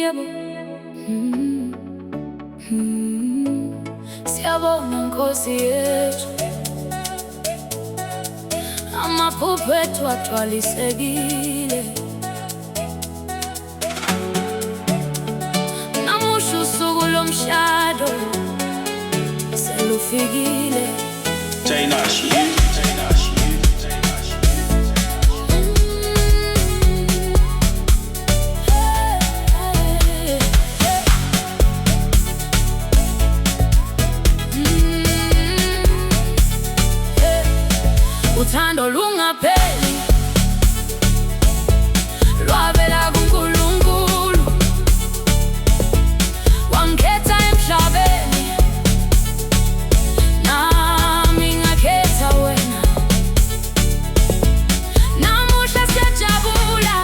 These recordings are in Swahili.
Yebo. Siyabonga Nkosi yethu, amaphupho ethu agcwalisekile. Namusha usuku lomshado selufikile. Uthando lungapheli lwavela kuNkulunkulu, wangikhetha emhlabeni, nami ngakhetha wena. Namuhla siyajabula,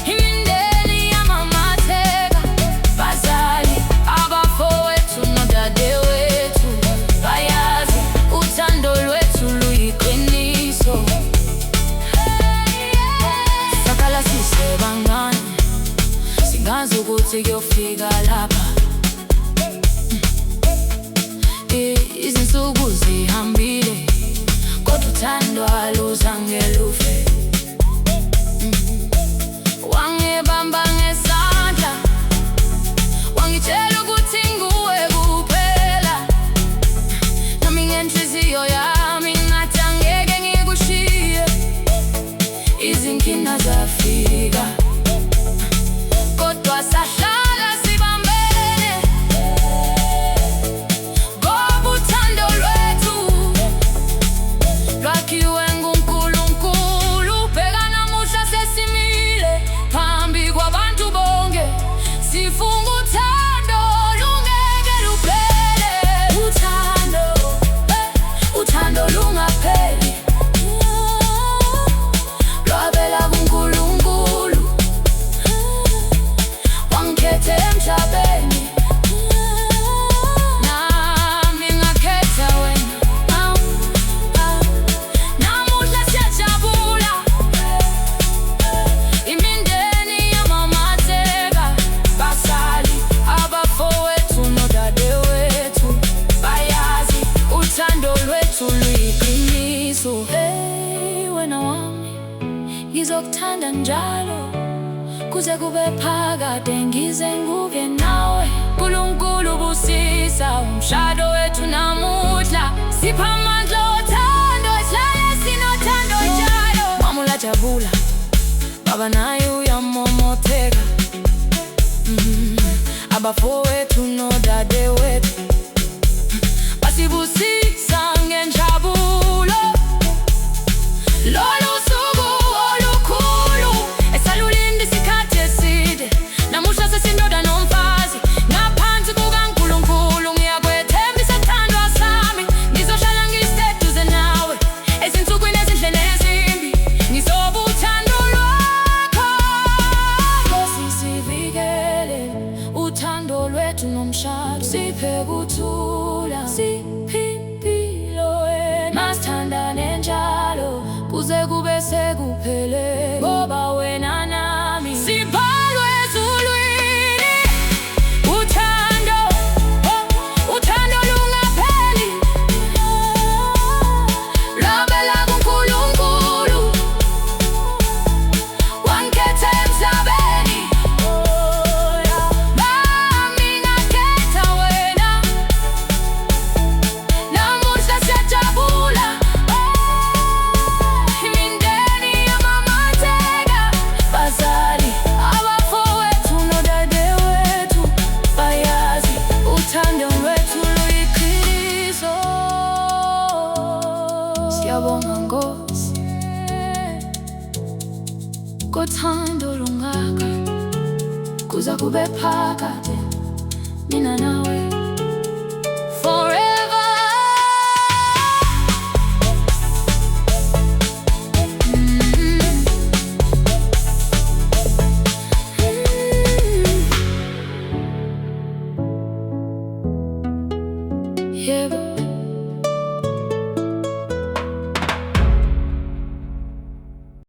imindeni yamamatheka, bazali, abafowethu nodadewethu, bayazi uthando lwethu luyiqiniso. Sakhala sisebangane, singazi ukuthi kuyofika lapha. Izinsuku zihambile, kodwa uthando aluzange lufe. Wangibamba ngesandla, wangitshela ukuthi nguwe kuphela. Nami ngenhliziyo yami ngathi angeke ngikushiye. Izinkinga zafika, kodwa sahlala sibambene, ngoba uthando lwethu lwakhiwe nguNkulunkulu. Bheka namuhla sesimile phambi kwabantu bonke, sifunga uthando lungeke luphele. Uthando lungapheli lwavela kuNkulunkulu, wangikhetha emhlabeni, nami ngakhetha wena. Namuhla siyajabula, imindeni yamamatheka, bazali, abafowethu nodadewethu, bayazi uthando lwethu luyiqiniso. Hey wena wami, ngizokuthanda njalo kuze kube phakade, ngize nguve nawe. uNkulunkulu busisa umshado wethu namuhla, sipha amandla othando, sihlale sinothando njalo. Mama uyajabula, baba naye uyamomotheka, abafowethu nodadewethu basibusisa ngenjabulo. Lolu suku olukhulu esalulinda isikhathi eside, namuhla sesindoda nomfazi ngaphansi kukaNkulunkulu. Ngiyakwethembisa thandwa sami, ngizohlala ngiseduze nawe ezinsukwini ezinhle nezimbi. Ngizoba uthando lwakho, Nkosi sivikele uthando lwethu nomshado, siphe kuthula, siphe impilo wena. Masithandane njalo kuze kube sekuphele, ngoba wena nami sibhalwe ezulwini. Uthando lungapheli lwavela kuNkulunkulu, wangikhetha emhlabeni, nami ngakhetha wena. Namuhla siyajabula, imindeni yamamatheka, bazali, abafowethu nodadewethu, bayazi uthando lwethu luyiqiniso. Siyabonga Nkosi kothando lungaka, kuze kube phakade mina nawe forever.